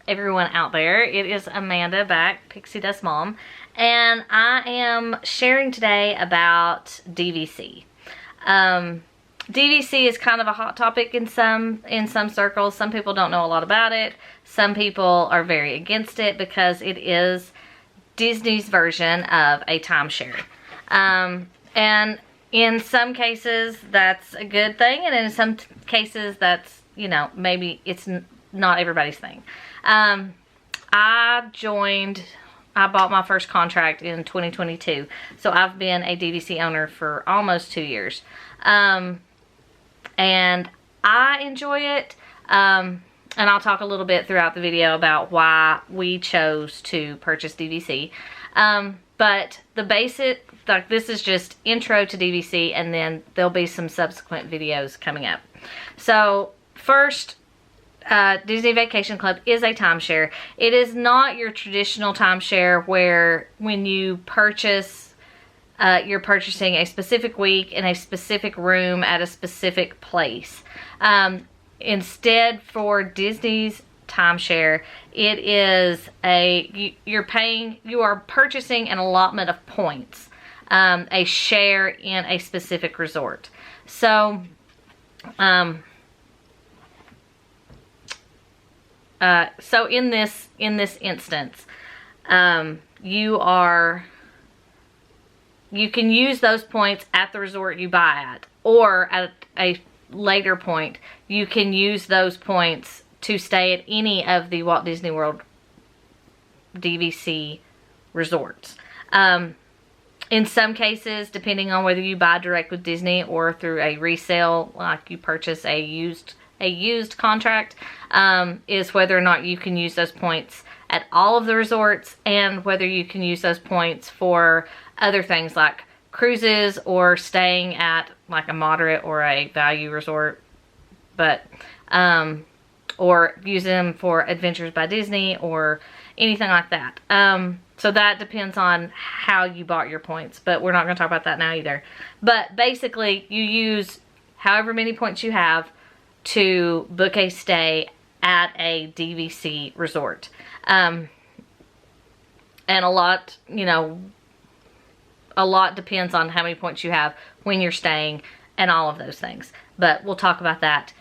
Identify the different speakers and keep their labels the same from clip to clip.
Speaker 1: everyone out there. It is Amanda back, Pixie Dust Mom, and I am sharing today about DVC. DVC is kind of a hot topic in some circles. Some people don't know a lot about it. Some people are very against it because it is Disney's version of a timeshare. And in some cases that's a good thing, and in some cases that's, you know, maybe it's not everybody's thing. I bought my first contract in 2022, so I've been a DVC owner for almost 2 years. And I enjoy it, and I'll talk a little bit throughout the video about why we chose to purchase DVC. But the basic, like, this is just intro to DVC, and then there'll be some subsequent videos coming up. So first, Disney Vacation Club is a timeshare. It is not your traditional timeshare where when you purchase, you're purchasing a specific week in a specific room at a specific place. Instead, for Disney's timeshare, it is you are purchasing an allotment of points, a share in a specific resort. So, so in this instance, you can use those points at the resort you buy at, or at a later point, you can use those points to stay at any of the Walt Disney World DVC resorts. In some cases, depending on whether you buy direct with Disney or through a resale, like you purchase a used contract, is whether or not you can use those points at all of the resorts, and whether you can use those points for other things like cruises or staying at like a moderate or a value resort, but or use them for Adventures by Disney or anything like that. So that depends on how you bought your points, but we're not going to talk about that now either. But basically, you use however many points you have to book a stay at a DVC resort. And a lot, you know, a lot depends on how many points you have, when you're staying, and all of those things. But we'll talk about that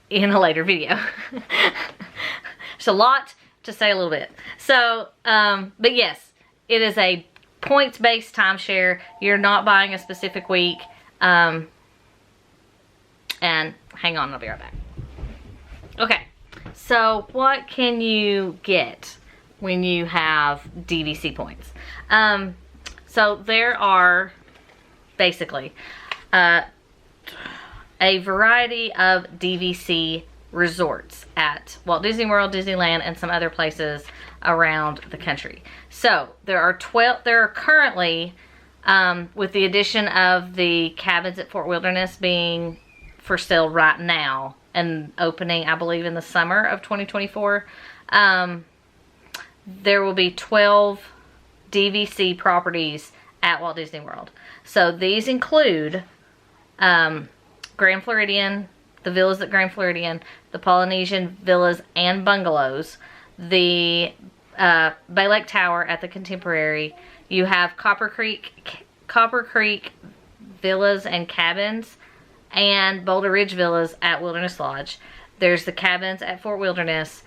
Speaker 1: in a later video. There's a lot to say a little bit. So, but yes, it is a points-based timeshare. You're not buying a specific week. And hang on, I'll be right back. Okay, so what can you get when you have DVC points? So there are basically a variety of DVC resorts at Walt Disney World, Disneyland, and some other places around the country. So there are currently, with the addition of the cabins at Fort Wilderness being for sale right now and opening, I believe, in the summer of 2024, there will be 12 DVC properties at Walt Disney World. So these include Grand Floridian, the villas at Grand Floridian, the Polynesian villas and bungalows, the Bay Lake Tower at the Contemporary. You have Copper Creek villas and cabins, and Boulder Ridge villas at Wilderness Lodge. There's the cabins at Fort Wilderness.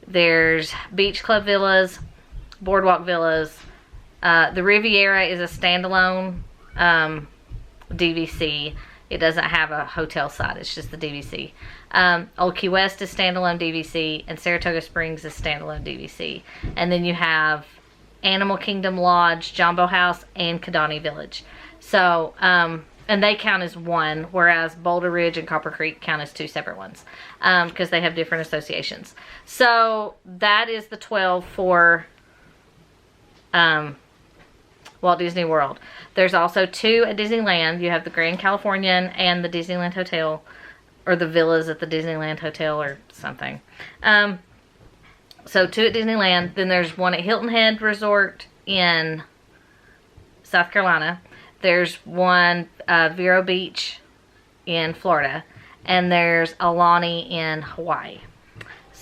Speaker 1: There's Beach Club villas, Boardwalk villas. The Riviera is a standalone DVC. It doesn't have a hotel side, it's just the DVC. Old Key West is standalone DVC, and Saratoga Springs is standalone DVC. And then you have Animal Kingdom Lodge, Jumbo House, and Kidani Village. So, and they count as one, whereas Boulder Ridge and Copper Creek count as two separate ones, because they have different associations. So that is the 12 for Walt Disney World. There's also 2 at Disneyland. You have the Grand Californian and the Disneyland Hotel, or the villas at the Disneyland Hotel or something. So 2 at Disneyland. Then there's 1 at Hilton Head Resort in South Carolina. There's 1 Vero Beach in Florida. And there's Aulani in Hawaii.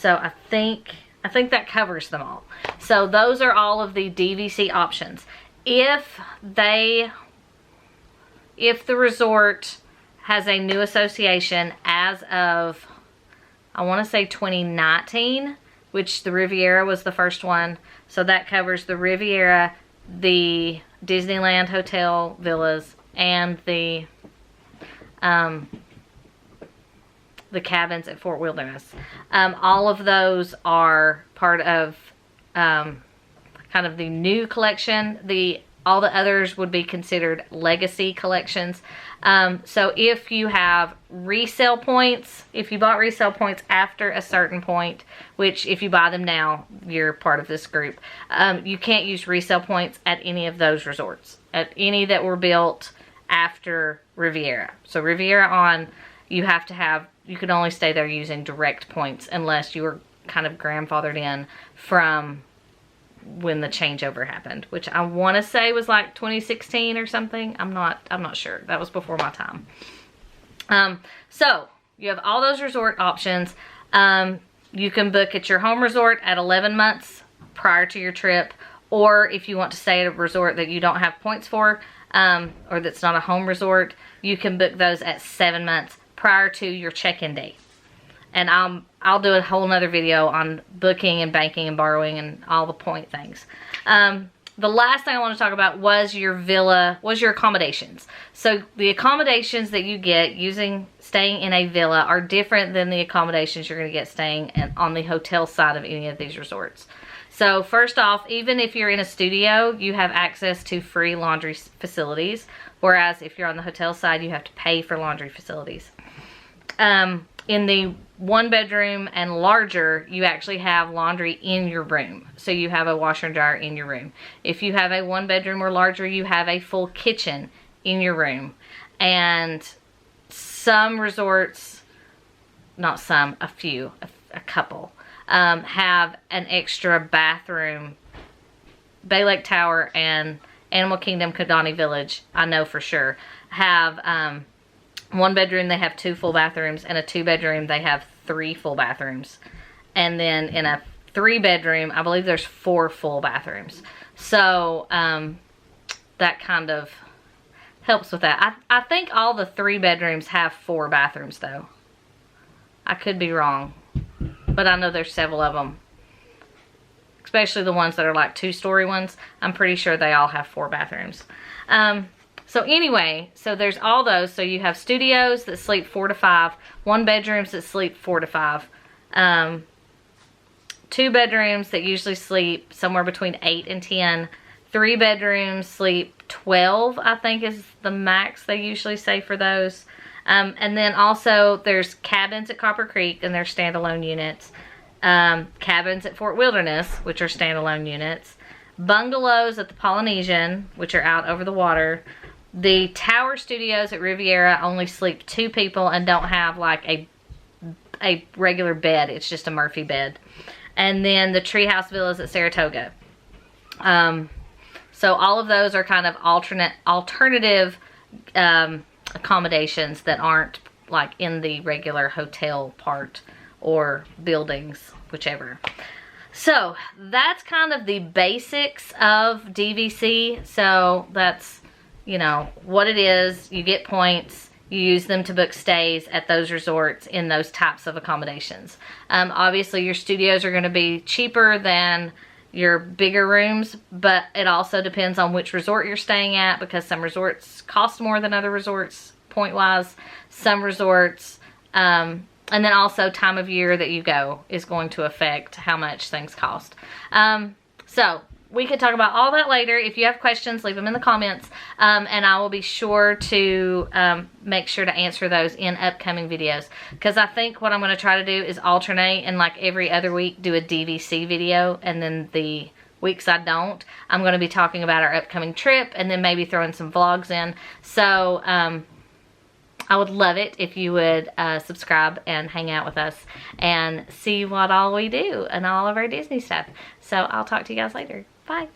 Speaker 1: So I think that covers them all. So those are all of the DVC options. If the resort has a new association as of, I want to say 2019, which the Riviera was the first one. So that covers the Riviera, the Disneyland Hotel Villas, and the cabins at Fort Wilderness. All of those are part of kind of the new collection. All the others would be considered legacy collections. So if you have resale points, if you bought resale points after a certain point, which if you buy them now, you're part of this group, you can't use resale points at any of those resorts, at any that were built after Riviera. So Riviera on, you have to have, you can only stay there using direct points unless you were kind of grandfathered in from when the changeover happened, which I want to say was like 2016 or something. I'm not sure. That was before my time. So you have all those resort options. You can book at your home resort at 11 months prior to your trip, or if you want to stay at a resort that you don't have points for, or that's not a home resort, you can book those at 7 months prior to your check-in date. And I'll do a whole nother video on booking and banking and borrowing and all the point things. The last thing I want to talk about was your accommodations. So the accommodations that you get staying in a villa are different than the accommodations you're going to get staying on the hotel side of any of these resorts. So first off, even if you're in a studio, you have access to free laundry facilities. Whereas if you're on the hotel side, you have to pay for laundry facilities. In the 1-bedroom and larger, you actually have laundry in your room. So you have a washer and dryer in your room. If you have a 1-bedroom or larger, you have a full kitchen in your room. And some resorts, not some, a few, a couple, have an extra bathroom. Bay Lake Tower and Animal Kingdom Kidani Village, I know for sure, have 1-bedroom, they have 2 full bathrooms, and a 2-bedroom, they have 3 full bathrooms. And then in a 3-bedroom, I believe there's 4 full bathrooms. So that kind of helps with that. I think all the 3-bedrooms have 4 bathrooms though. I could be wrong, but I know there's several of them. Especially the ones that are like 2-story ones. I'm pretty sure they all have 4 bathrooms. So anyway, so there's all those. So you have studios that sleep 4 to 5, 1-bedrooms that sleep 4 to 5, 2-bedrooms that usually sleep somewhere between 8 and 10, 3-bedrooms sleep 12, I think is the max they usually say for those. And then also there's cabins at Copper Creek, and they're standalone units. Cabins at Fort Wilderness, which are standalone units. Bungalows at the Polynesian, which are out over the water. The Tower Studios at Riviera only sleep 2 people and don't have like a regular bed. It's just a Murphy bed. And then the Treehouse Villas at Saratoga. So all of those are kind of alternative accommodations that aren't like in the regular hotel part or buildings, whichever. So that's kind of the basics of DVC. So that's, you know, what it is. You get points. You use them to book stays at those resorts in those types of accommodations. Obviously, your studios are going to be cheaper than your bigger rooms, but it also depends on which resort you're staying at, because some resorts cost more than other resorts point-wise. Some resorts, and then also time of year that you go is going to affect how much things cost. So we could talk about all that later. If you have questions, leave them in the comments, and I will be sure to make sure to answer those in upcoming videos, because I think what I'm going to try to do is alternate, and like every other week do a DVC video, and then the weeks I don't, I'm going to be talking about our upcoming trip, and then maybe throwing some vlogs in. So I would love it if you would subscribe and hang out with us and see what all we do and all of our Disney stuff. So I'll talk to you guys later. Bye.